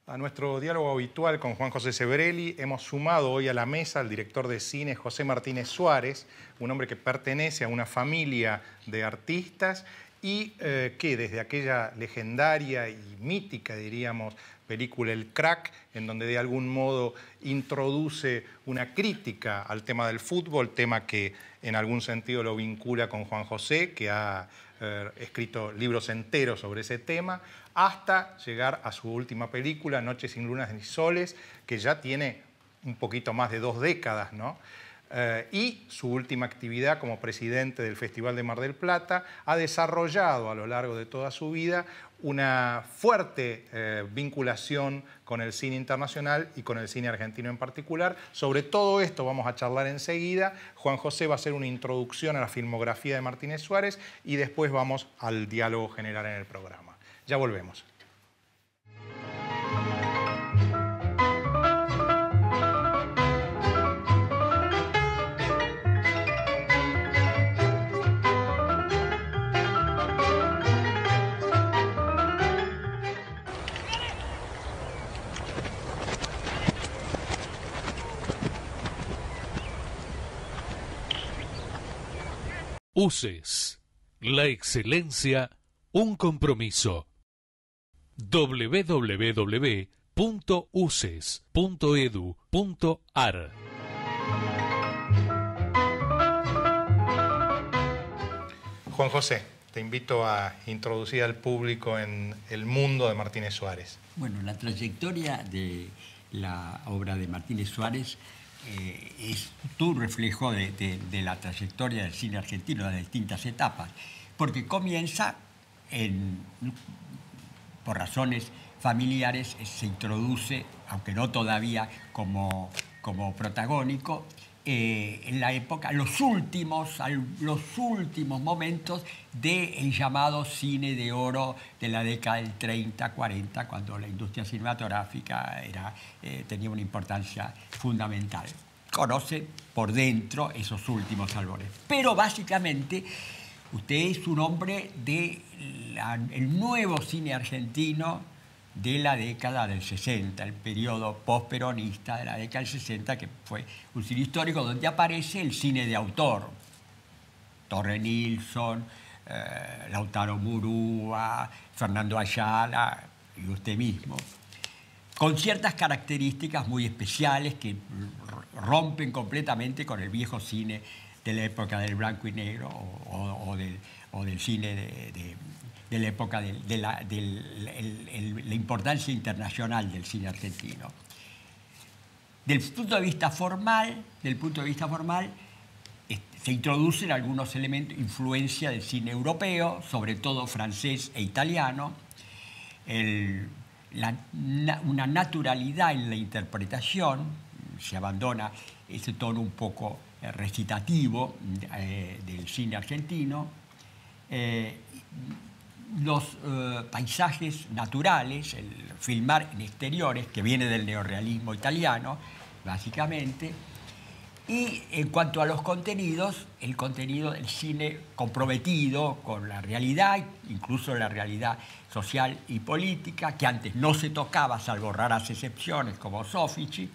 A nuestro diálogo habitual con Juan José Sebrelli hemos sumado hoy a la mesa al director de cine José Martínez Suárez, un hombre que pertenece a una familia de artistas y que desde aquella legendaria y mítica, diríamos, película El Crack, en donde de algún modo introduce una crítica al tema del fútbol, tema que en algún sentido lo vincula con Juan José, que ha escrito libros enteros sobre ese tema, hasta llegar a su última película, Noches sin lunas ni soles, que ya tiene un poquito más de 2 décadas, ¿no? Y su última actividad como presidente del Festival de Mar del Plata, ha desarrollado a lo largo de toda su vida una fuerte vinculación con el cine internacional y con el cine argentino en particular. Sobre todo esto vamos a charlar enseguida. Juan José va a hacer una introducción a la filmografía de Martínez Suárez y después vamos al diálogo general en el programa. Ya volvemos. UCES, la excelencia, un compromiso. www.uces.edu.ar. Juan José, te invito a introducir al público en el mundo de Martínez Suárez. Bueno, la trayectoria de la obra de Martínez Suárez es todo un reflejo de la trayectoria del cine argentino, de las distintas etapas, porque comienza, por razones familiares, se introduce, aunque no todavía como protagónico, en la época, los últimos momentos del llamado cine de oro de la década del 30, 40, cuando la industria cinematográfica tenía una importancia fundamental. Conoce por dentro esos últimos albores. Pero básicamente usted es un hombre del nuevo cine argentino de la década del 60, el periodo postperonista de la década del 60, que fue un cine histórico donde aparece el cine de autor. Torre Nilsson, Lautaro Murúa, Fernando Ayala y usted mismo, con ciertas características muy especiales que rompen completamente con el viejo cine de la época del blanco y negro o del cine de la época de la importancia internacional del cine argentino. Del punto de vista formal, se introducen algunos elementos, influencia del cine europeo, sobre todo francés e italiano, una naturalidad en la interpretación, se abandona ese tono un poco recitativo del cine argentino, los paisajes naturales, el filmar en exteriores, que viene del neorrealismo italiano, básicamente. Y en cuanto a los contenidos, el contenido del cine comprometido con la realidad, incluso la realidad social y política, que antes no se tocaba, salvo raras excepciones como Soffici,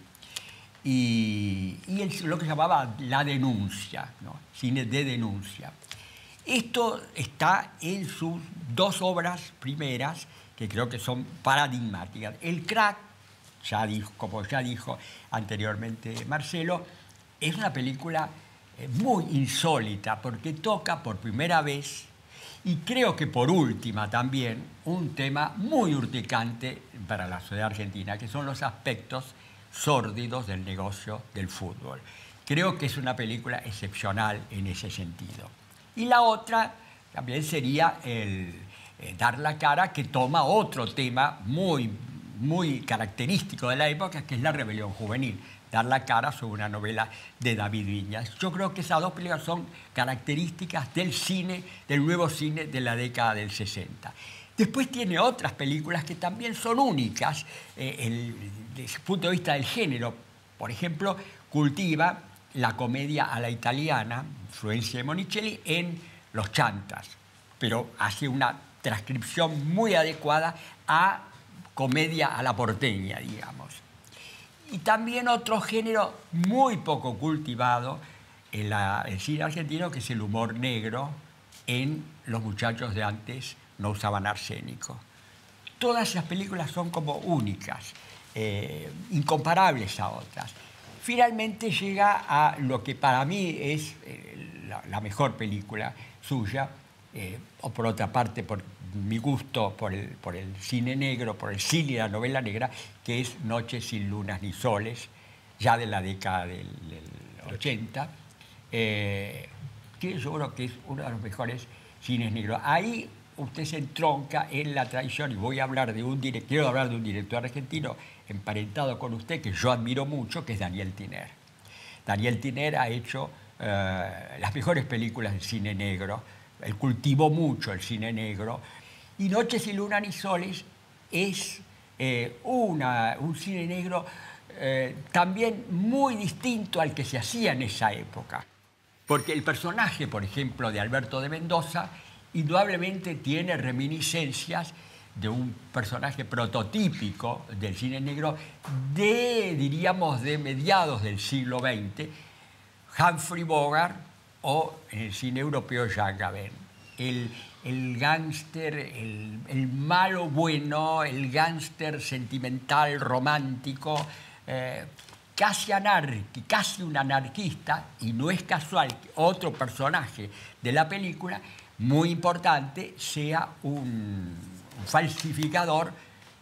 y lo que llamaba la denuncia, ¿no? Cine de denuncia. Esto está en sus 2 obras primeras, que creo que son paradigmáticas. El Crack, como ya dijo anteriormente Marcelo, es una película muy insólita, porque toca por primera vez, y creo que por última también, un tema muy urticante para la sociedad argentina, que son los aspectos sórdidos del negocio del fútbol. Creo que es una película excepcional en ese sentido. Y la otra también sería el Dar la cara, que toma otro tema muy, muy característico de la época, que es la rebelión juvenil. Dar la cara sobre una novela de David Viñas. Yo creo que esas 2 películas son características del cine, del nuevo cine de la década del 60. Después tiene otras películas que también son únicas desde el punto de vista del género. Por ejemplo, cultiva la comedia a la italiana, influencia de Monicelli, en Los Chantas, pero hace una transcripción muy adecuada a comedia a la porteña, digamos. Y también otro género muy poco cultivado en el cine argentino, que es el humor negro. En Los muchachos de antes no usaban arsénico. Todas esas películas son como únicas, incomparables a otras. Finalmente llega a lo que para mí es la mejor película suya, o por otra parte, por mi gusto por el cine negro, por el cine y la novela negra, que es Noches sin lunas ni soles, ya de la década del 80, que yo creo que es uno de los mejores cines negros. Ahí usted se entronca en la tradición, y voy a hablar de quiero hablar de un director argentino emparentado con usted, que yo admiro mucho, que es Daniel Tiner. Daniel Tiner ha hecho las mejores películas del cine negro. Él cultivó mucho el cine negro. Y Noches sin luna ni soles es un cine negro también muy distinto al que se hacía en esa época. Porque el personaje, por ejemplo, de Alberto de Mendoza, indudablemente tiene reminiscencias de un personaje prototípico del cine negro diríamos, de mediados del siglo XX, Humphrey Bogart, o en el cine europeo Jean Gabin. El gángster, el malo bueno, el gángster sentimental, romántico, casi un anarquista, y no es casual que otro personaje de la película, muy importante, sea un falsificador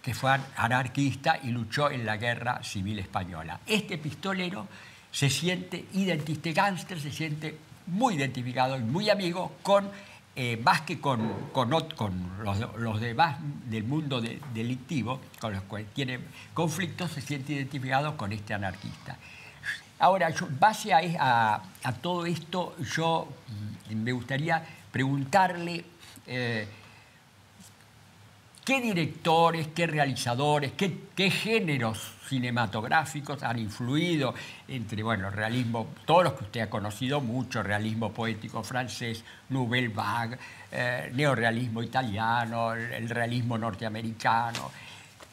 que fue anarquista y luchó en la Guerra Civil Española. Este pistolero se siente gángster, se siente muy identificado y muy amigo más que con los demás del mundo delictivo, con los cuales tiene conflictos, se siente identificado con este anarquista. Ahora, base a todo esto, yo me gustaría preguntarle qué directores, qué realizadores, qué géneros cinematográficos han influido entre, realismo, todos los que usted ha conocido mucho, realismo poético francés, Nouvelle Vague, neorrealismo italiano, el realismo norteamericano.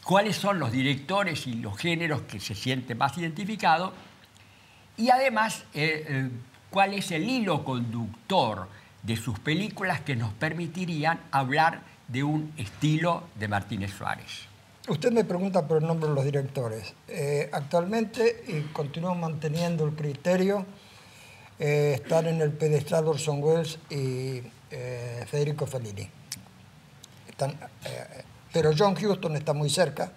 ¿Cuáles son los directores y los géneros que se sienten más identificados? Y además, ¿cuál es el hilo conductor de sus películas que nos permitirían hablar de un estilo de Martínez Suárez? Usted me pregunta por el nombre de los directores. Actualmente, y continúo manteniendo el criterio, están en el pedestal Orson Welles y Federico Fellini. Pero John Huston está muy cerca,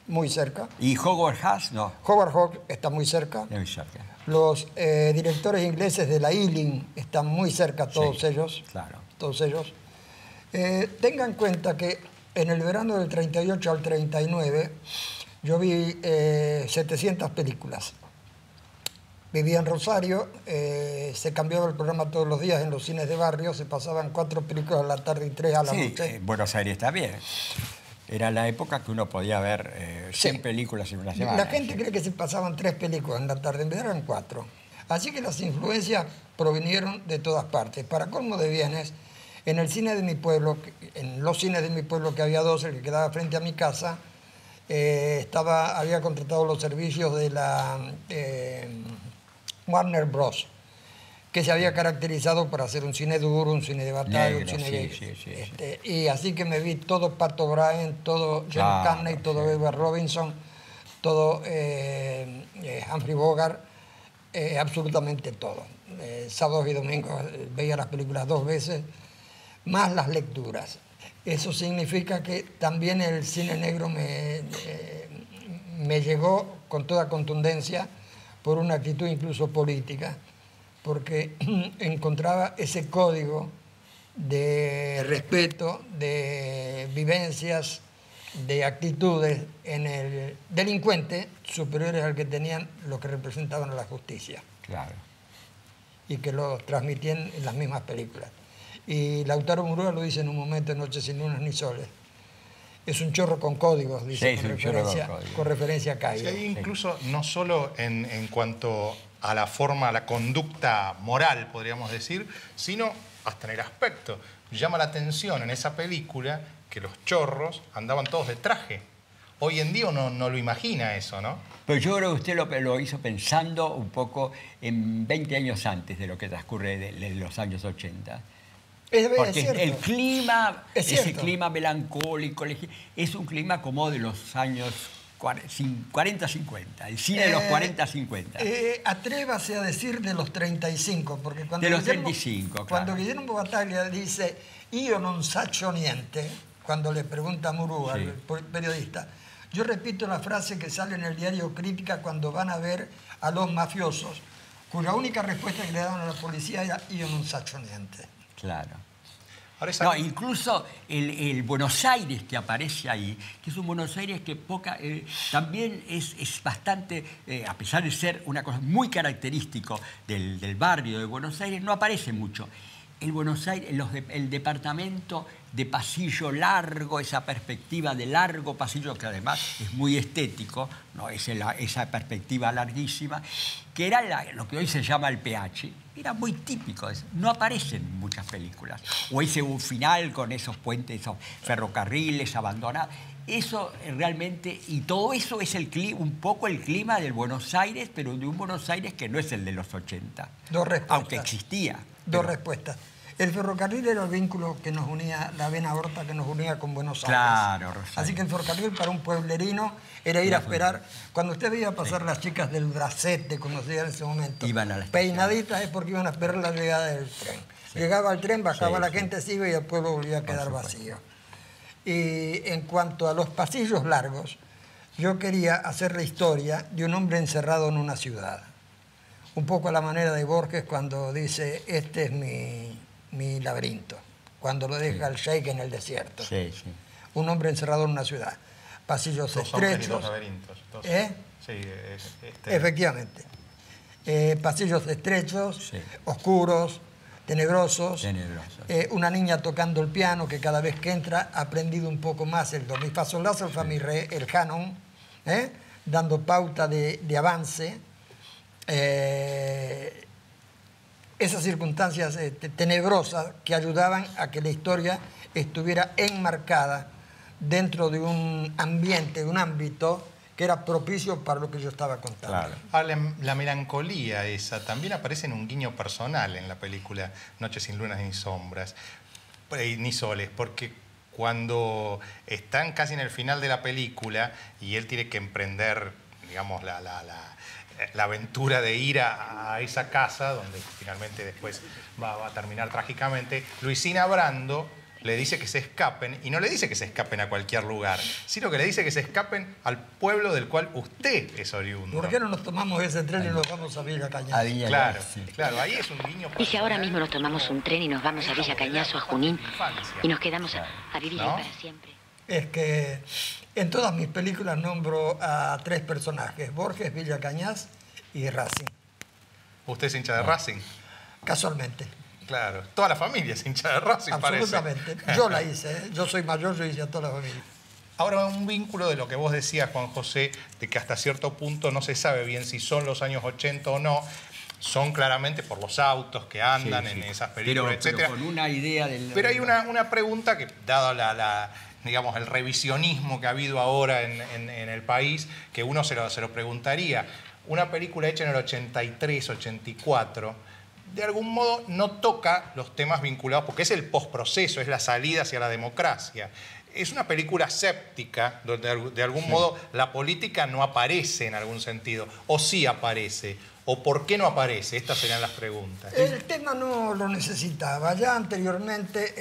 muy cerca. ¿Y Howard Hawks no? Howard Hawks está muy cerca. Muy cerca. Los directores ingleses de la Ealing están muy cerca, todos ellos. Claro. Todos ellos. Tengan en cuenta que en el verano del 38 al 39 yo vi 700 películas. Vivía en Rosario, se cambiaba el programa todos los días en los cines de barrio, se pasaban 4 películas a la tarde y 3 a la noche. Buenos Aires está bien. Era la época que uno podía ver 100 películas en una semana. La gente cree que se pasaban 3 películas en la tarde, en vez eran 4. Así que las influencias provinieron de todas partes. Para colmo de bienes, en el cine de mi pueblo, en los cines de mi pueblo, que había 2, el que quedaba frente a mi casa, había contratado los servicios de la Warner Bros., que se había caracterizado por hacer un cine duro, un cine de batalla, un cine y así que me vi todo Pat O'Brien, todo John Carney, todo Edward Robinson, todo Humphrey Bogart, absolutamente todo. Sábados y domingos veía las películas 2 veces, más las lecturas. Eso significa que también el cine negro me llegó con toda contundencia por una actitud incluso política, porque encontraba ese código de respeto, de vivencias, de actitudes en el delincuente superiores al que tenían los que representaban a la justicia. Claro. Y que lo transmitían en las mismas películas. Y Lautaro Murúa lo dice en un momento en Noches sin lunas ni soles. Es un chorro con códigos, dice, con referencia a Cairo. Sí, incluso no solo en cuanto a la forma, a la conducta moral, podríamos decir, sino hasta en el aspecto. Llama la atención en esa película que los chorros andaban todos de traje. hoy en día uno no lo imagina eso, ¿no? Pero yo creo que usted lo hizo pensando un poco en 20 años antes de lo que transcurre de los años 80. Porque el clima, ese clima melancólico, es un clima como de los años 40-50, el cine de los 40-50. Atrévase a decir de los 35, porque cuando de los 35, claro. Cuando Guillermo Battaglia dice "io non saccio niente", cuando le pregunta a Murúa, al periodista, yo repito la frase que sale en el diario Crítica cuando van a ver a los mafiosos, cuya única respuesta que le daban a la policía era "io non saccio niente". Claro. No, incluso el Buenos Aires que aparece ahí, que es un Buenos Aires que también es bastante, a pesar de ser una cosa muy característico del barrio de Buenos Aires, no aparece mucho. El Buenos Aires, el departamento de pasillo largo, esa perspectiva de largo pasillo, que además es muy estético, ¿no? Esa perspectiva larguísima, que era lo que hoy se llama el PH, era muy típico. No aparece en muchas películas. O ese final con esos puentes, esos ferrocarriles abandonados. Eso realmente, y todo eso es un poco el clima del Buenos Aires, pero de un Buenos Aires que no es el de los 80. Dos respuestas. Aunque existía. Dos respuestas. El ferrocarril era el vínculo que nos unía, la vena aorta que nos unía con Buenos Aires. Claro, Rosario. Así que el ferrocarril para un pueblerino era ir a esperar. Cuando usted veía pasar las chicas del Bracete, conocidas en ese momento, iban a la peinaditas, es porque iban a esperar la llegada del tren. Sí. Llegaba el tren, bajaba la gente, se iba y el pueblo volvía a quedar vacío. Y en cuanto a los pasillos largos, yo quería hacer la historia de un hombre encerrado en una ciudad. Un poco a la manera de Borges cuando dice, este es mi laberinto, cuando lo deja el sheik en el desierto. Sí, sí. Un hombre encerrado en una ciudad. Pasillos estrechos. Laberintos. Sí, efectivamente. Pasillos estrechos, oscuros, tenebrosos. Una niña tocando el piano que cada vez que entra ha aprendido un poco más el do, mi, fa, sol, la, sol, fa, mi, re, el canon, dando pauta de avance. Esas circunstancias tenebrosas que ayudaban a que la historia estuviera enmarcada dentro de un ambiente, de un ámbito que era propicio para lo que yo estaba contando. Claro. La melancolía esa también aparece en un guiño personal en la película Noches sin lunas ni sombras, ni soles, porque cuando están casi en el final de la película y él tiene que emprender, digamos, la aventura de ir a esa casa, donde finalmente después va a terminar trágicamente, Luisina Brando le dice que se escapen, y no le dice que se escapen a cualquier lugar, sino que le dice que se escapen al pueblo del cual usted es oriundo. ¿Por qué no nos tomamos ese tren y nos vamos a Villa Cañazo? Claro, claro, ahí es un guiño. Y si ahora mismo nos tomamos un tren y nos vamos a Villa Cañazo, a Junín, y nos quedamos a vivir ahí para siempre. Es que en todas mis películas nombro a tres personajes, Borges, Villa Cañas y Racing. ¿Usted es hincha de Racing? Casualmente. Claro, toda la familia es hincha de Racing, absolutamente. Parece. Yo la hice, yo soy mayor, yo hice a toda la familia. Ahora, un vínculo de lo que vos decías, Juan José, de que hasta cierto punto no se sabe bien si son los años 80 o no, son claramente por los autos que andan en esas películas, etc. Pero con una idea del... Pero hay una pregunta que, dado digamos, el revisionismo que ha habido ahora en el país, que uno se lo preguntaría. Una película hecha en el 83, 84, de algún modo no toca los temas vinculados, porque es el postproceso, es la salida hacia la democracia. Es una película séptica, donde de algún modo la política no aparece en algún sentido, o sí aparece, o por qué no aparece. Estas serían las preguntas. El tema no lo necesitaba. Ya anteriormente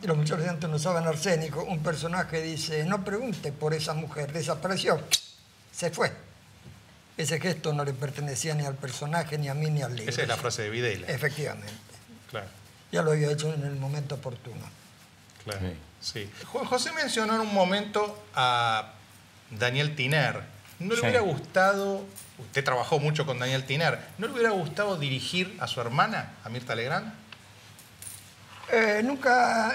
los muchachos de antes no usaban arsénico, un personaje dice, no pregunte por esa mujer, desapareció, se fue. Ese gesto no le pertenecía ni al personaje, ni a mí, ni al libro. Esa es la frase de Videla. Efectivamente. Claro. Ya lo había hecho en el momento oportuno. Claro, sí. Juan José mencionó en un momento a Daniel Tiner. ¿No le hubiera gustado, usted trabajó mucho con Daniel Tiner, ¿no le hubiera gustado dirigir a su hermana, a Mirta Legrand? Nunca,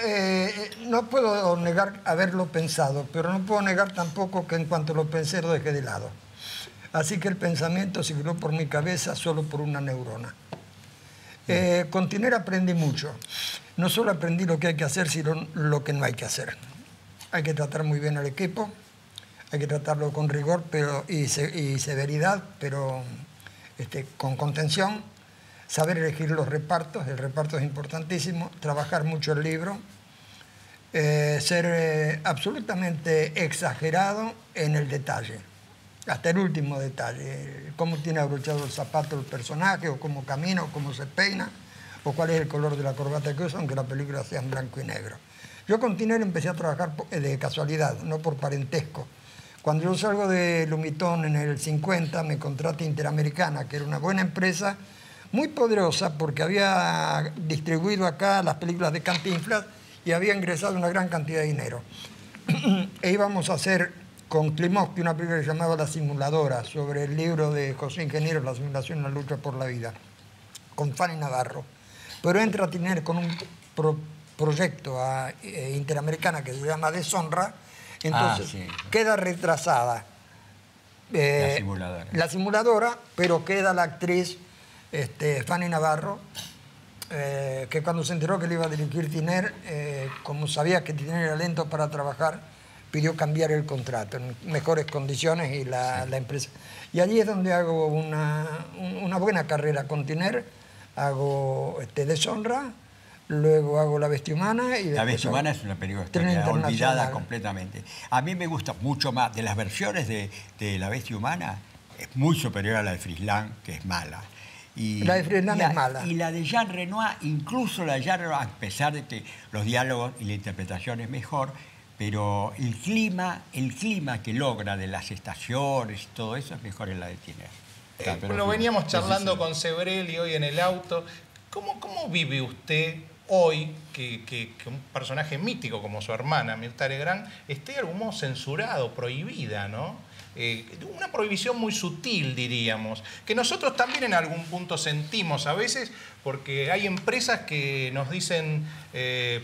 no puedo negar haberlo pensado, pero no puedo negar tampoco que en cuanto lo pensé lo dejé de lado. Así que el pensamiento circuló por mi cabeza solo por una neurona. Con Tiner aprendí mucho. No solo aprendí lo que hay que hacer, sino lo que no hay que hacer. hay que tratar muy bien al equipo, hay que tratarlo con rigor y severidad, pero con contención, saber elegir los repartos, el reparto es importantísimo, trabajar mucho el libro, ser absolutamente exagerado en el detalle, hasta el último detalle, cómo tiene abrochado el zapato el personaje, o cómo camina, o cómo se peina, o cuál es el color de la corbata que usa, aunque la película sea en blanco y negro. Yo con Tiner empecé a trabajar de casualidad, no por parentesco. Cuando yo salgo de Lumitón en el 50, me contrata Interamericana, que era una buena empresa, muy poderosa, porque había distribuido acá las películas de Cantinflas y había ingresado una gran cantidad de dinero. E íbamos a hacer con Klimovsky una película que se llamaba La Simuladora, sobre el libro de José Ingeniero, La simulación en la lucha por la vida, con Fanny Navarro. Pero entra a Tiner con un proyecto a Interamericana que se llama Deshonra, entonces queda retrasada la simuladora, pero queda la actriz Fanny Navarro, que cuando se enteró que le iba a dirigir Tiner, como sabía que Tiner era lento para trabajar, pidió cambiar el contrato en mejores condiciones y la empresa. Y allí es donde hago una buena carrera con Tiner, hago Deshonra, luego hago La Bestia Humana. Y La Bestia Humana es una película olvidada completamente. A mí me gusta mucho más, de las versiones de La Bestia Humana, es muy superior a la de Frisland, que es mala. La de Frisland es mala. Y la de Jean Renoir, incluso la de Jean Renoir, a pesar de que los diálogos y la interpretación es mejor, pero el clima que logra de las estaciones y todo eso es mejor en la de Tiner. Lo veníamos charlando con Sebrelli hoy en el auto. ¿Cómo vive usted hoy que un personaje mítico como su hermana, Mirta Legrand, esté de algún modo censurado, prohibida, ¿no? Una prohibición muy sutil, diríamos, que nosotros también en algún punto sentimos a veces, porque hay empresas que nos dicen,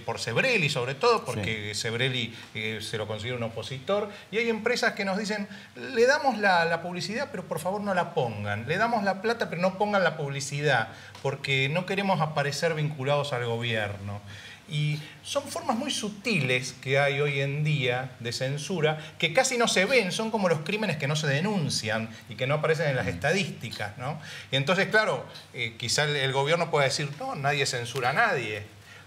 por Sebrelli sobre todo, porque Sebrelli se lo considera un opositor, y hay empresas que nos dicen, le damos la publicidad, pero por favor no la pongan, le damos la plata, pero no pongan la publicidad, porque no queremos aparecer vinculados al gobierno. Y son formas muy sutiles que hay hoy en día de censura que casi no se ven, son como los crímenes que no se denuncian y que no aparecen en las estadísticas, ¿no? Y entonces, claro, quizá el gobierno pueda decir, no, nadie censura a nadie.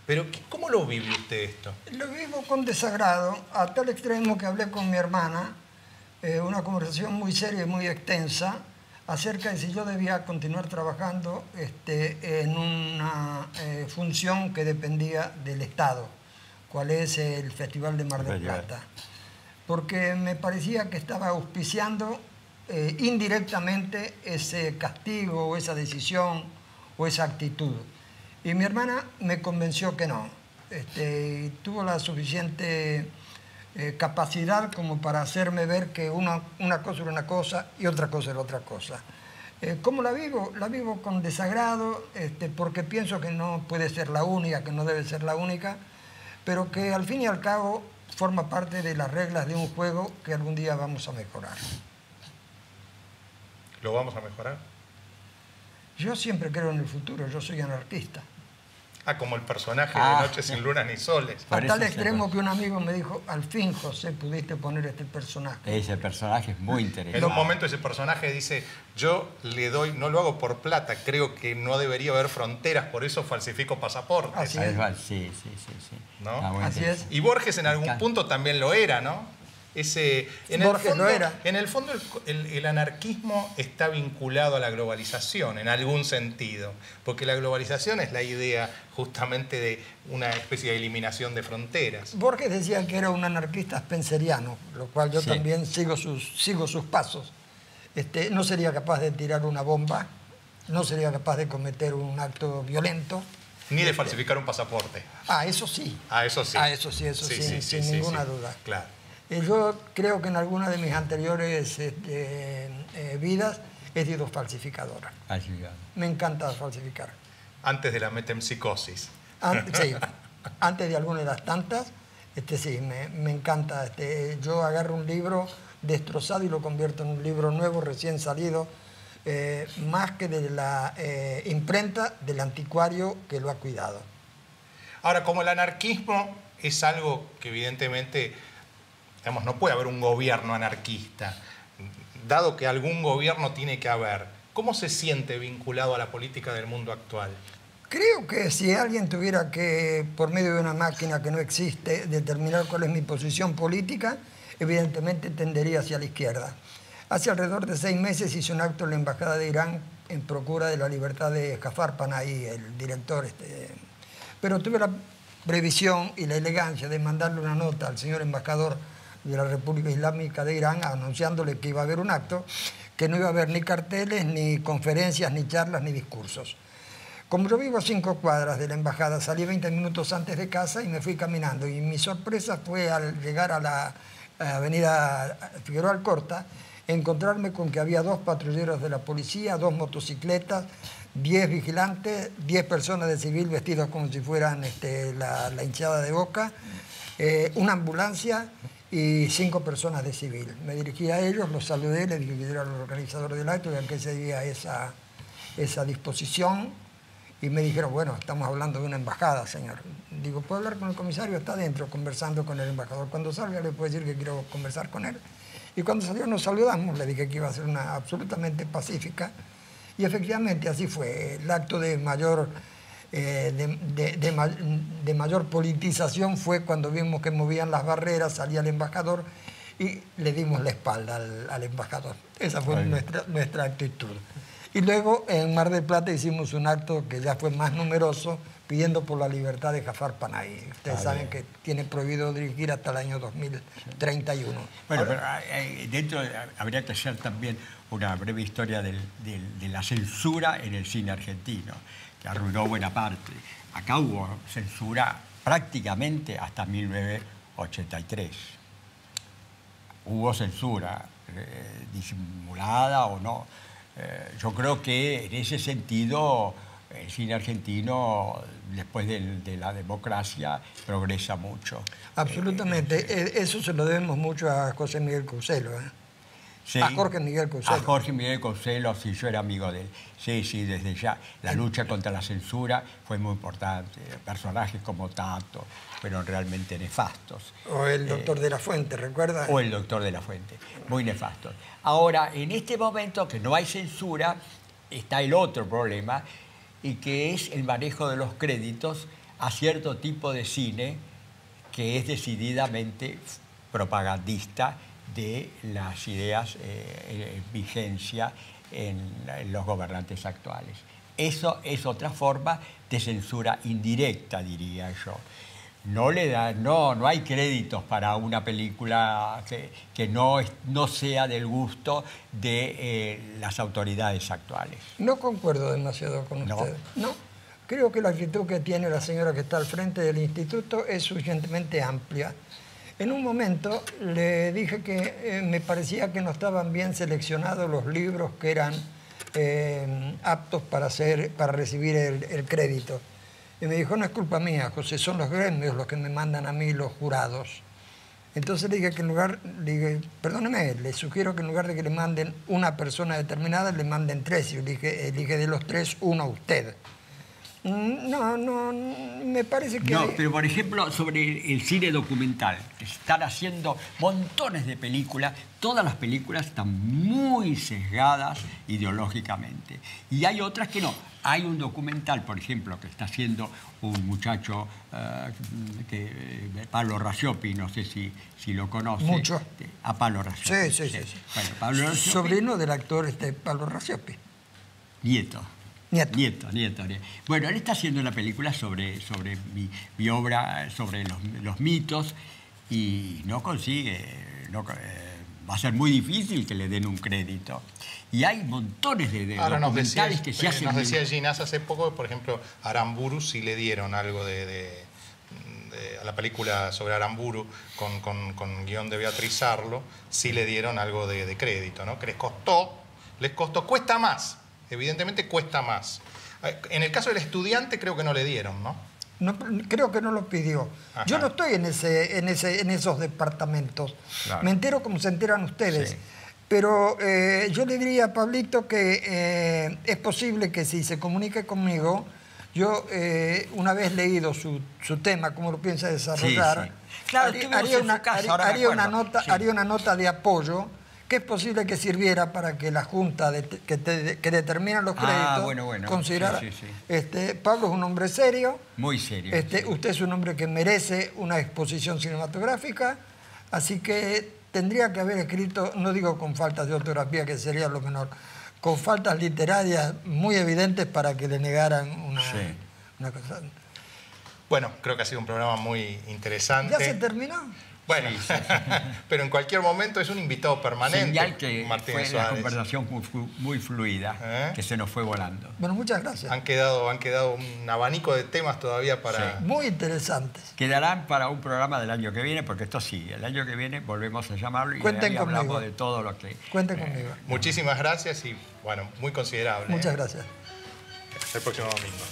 Pero ¿cómo lo vive usted esto? Lo vivo con desagrado, a tal extremo que hablé con mi hermana, una conversación muy seria y muy extensa, acerca de si yo debía continuar trabajando en una función que dependía del Estado, cuál es el Festival de Mar del Plata. Porque me parecía que estaba auspiciando indirectamente ese castigo o esa decisión o esa actitud. Y mi hermana me convenció que no. Tuvo la suficiente capacidad como para hacerme ver que una cosa era una cosa y otra cosa era otra cosa. ¿Cómo la vivo? La vivo con desagrado, porque pienso que no puede ser la única, que no debe ser la única, pero que al fin y al cabo forma parte de las reglas de un juego que algún día vamos a mejorar. ¿Lo vamos a mejorar? Yo siempre creo en el futuro, yo soy anarquista. Como el personaje de Noche sin lunas ni soles. A tal extremo que un amigo me dijo, al fin, José, pudiste poner este personaje. Ese personaje es muy interesante. En un momento ese personaje dice, yo le doy, no lo hago por plata, creo que no debería haber fronteras, por eso falsifico pasaportes. Así es. Sí. ¿No? Así es. Y Borges en algún punto también lo era, ¿no? Borges lo era. En el fondo el anarquismo está vinculado a la globalización en algún sentido, porque la globalización es la idea justamente de una especie de eliminación de fronteras. Borges decía que era un anarquista spenceriano, lo cual yo también sigo sus pasos. No sería capaz de tirar una bomba, no sería capaz de cometer un acto violento. Ni de falsificar un pasaporte. Eso sí. Eso sí. Sin ninguna duda. Claro. Yo creo que en alguna de mis anteriores vidas he sido falsificadora. Me encanta falsificar. Antes de la metempsicosis. Sí, antes de alguna de las tantas, sí, me encanta. Yo agarro un libro destrozado y lo convierto en un libro nuevo, recién salido, más que de la imprenta del anticuario que lo ha cuidado. Ahora, como el anarquismo es algo que evidentemente digamos, no puede haber un gobierno anarquista, dado que algún gobierno tiene que haber. ¿Cómo se siente vinculado a la política del mundo actual? Creo que si alguien tuviera que, por medio de una máquina que no existe, determinar cuál es mi posición política, evidentemente tendería hacia la izquierda. Hace alrededor de 6 meses hice un acto en la Embajada de Irán en procura de la libertad de Jafar Panahi, el director. Pero tuve la previsión y la elegancia de mandarle una nota al señor embajador de la República Islámica de Irán anunciándole que iba a haber un acto, que no iba a haber ni carteles, ni conferencias, ni charlas, ni discursos. Como yo vivo a 5 cuadras de la embajada, salí 20 minutos antes de casa y me fui caminando. Y mi sorpresa fue al llegar a la avenida Figueroa Alcorta, encontrarme con que había 2 patrulleros de la policía, 2 motocicletas, 10 vigilantes, 10 personas de civil vestidos como si fueran la hinchada de Boca, una ambulancia y 5 personas de civil. Me dirigí a ellos, los saludé, les dije que yo era el organizador del acto y a qué se debía esa disposición. Y me dijeron, bueno, estamos hablando de una embajada, señor. Digo, ¿puedo hablar con el comisario? Está adentro conversando con el embajador. Cuando salga le puedo decir que quiero conversar con él. Y cuando salió nos saludamos, le dije que iba a ser una absolutamente pacífica. Y efectivamente así fue. El acto de mayor politización fue cuando vimos que movían las barreras, salía el embajador y le dimos la espalda al embajador. Esa fue nuestra actitud. Y luego en Mar del Plata hicimos un acto que ya fue más numeroso, pidiendo por la libertad de Jafar Panahi. Ustedes saben que tiene prohibido dirigir hasta el año 2031. Bueno, pero dentro habría que hacer también una breve historia de la censura en el cine argentino, que arruinó buena parte. Acá hubo censura prácticamente hasta 1983. Hubo censura, disimulada o no. Yo creo que en ese sentido el cine argentino, después de la democracia, progresa mucho. Absolutamente. Eso se lo debemos mucho a José Miguel Couselo. Sí, a Jorge Miguel Couselo. A Jorge Miguel Couselo, sí, yo era amigo de él. Sí, sí, desde ya. La lucha contra la censura fue muy importante. Personajes como Tato fueron realmente nefastos. O el doctor de la Fuente, ¿recuerda? O el doctor de la Fuente, muy nefastos. Ahora, en este momento que no hay censura, está el otro problema, y que es el manejo de los créditos a cierto tipo de cine que es decididamente propagandista de las ideas en vigencia en los gobernantes actuales. Eso es otra forma de censura indirecta, diría yo. No hay créditos para una película que no sea del gusto de las autoridades actuales. No concuerdo demasiado con usted. No. Creo que la actitud que tiene la señora que está al frente del instituto es suficientemente amplia. En un momento le dije que me parecía que no estaban bien seleccionados los libros que eran aptos para recibir el crédito. Y me dijo, no es culpa mía, José, son los gremios los que me mandan a mí los jurados. Entonces le dije perdóneme, le sugiero que en lugar de que le manden una persona determinada, le manden 3. Y le dije, elige de los 3, uno a usted. No, me parece que... No, pero por ejemplo, sobre el cine documental, que están haciendo montones de películas, todas las películas están muy sesgadas ideológicamente. Y hay otras que no. Hay un documental, por ejemplo, que está haciendo un muchacho, Pablo Racioppi, no sé si lo conoce. Mucho. A Pablo Racioppi. Sí. Bueno, Pablo Racioppi, sobrino del actor Pablo Racioppi. Nieto. Bueno, él está haciendo una película sobre mi obra, sobre los mitos, y no consigue, va a ser muy difícil que le den un crédito. Y hay montones de documentales que se hacen... Nos decía Ginás hace poco, por ejemplo, a Aramburu sí le dieron algo a la película sobre Aramburu, con guión de Beatriz Arlo, sí le dieron algo de crédito, ¿no? Que les costó, cuesta más. Evidentemente cuesta más. En el caso del estudiante creo que no le dieron, ¿no? No, creo que no lo pidió. Ajá. Yo no estoy en esos departamentos. Claro. Me entero como se enteran ustedes. Sí. Pero yo le diría a Pablito que es posible que si se comunique conmigo, yo una vez leído su tema, cómo lo piensa desarrollar, Claro, haría una nota de apoyo que es posible que sirviera para que la Junta que determina los créditos considerara. Pablo es un hombre serio. Muy serio. Usted es un hombre que merece una exposición cinematográfica, así que tendría que haber escrito, no digo con faltas de ortografía, que sería lo menor, con faltas literarias muy evidentes para que le negaran una cosa. Bueno, creo que ha sido un programa muy interesante. ¿Ya se terminó? Bueno, pero en cualquier momento es un invitado permanente. Señal que Martínez fue una Suárez. conversación muy fluida, que se nos fue volando. Bueno, muchas gracias. Han quedado un abanico de temas todavía para... Sí. Muy interesantes. Quedarán para un programa del año que viene, porque esto sigue. El año que viene volvemos a llamarlo y Cuenten ahí conmigo. hablamos de todo lo que... Cuenten conmigo. Muchísimas gracias y, bueno, muy considerable. Muchas gracias. Hasta el próximo domingo.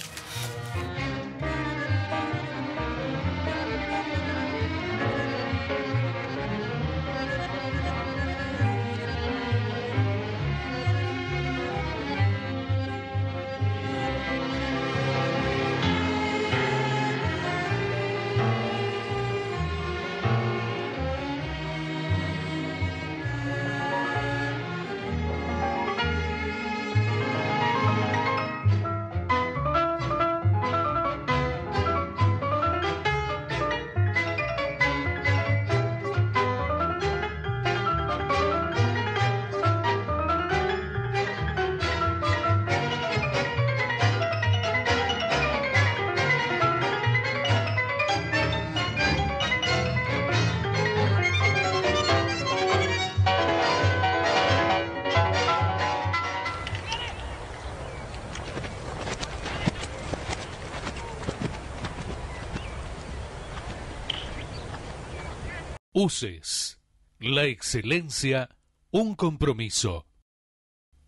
UCES, la excelencia, un compromiso.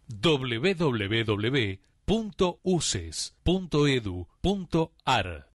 www.uces.edu.ar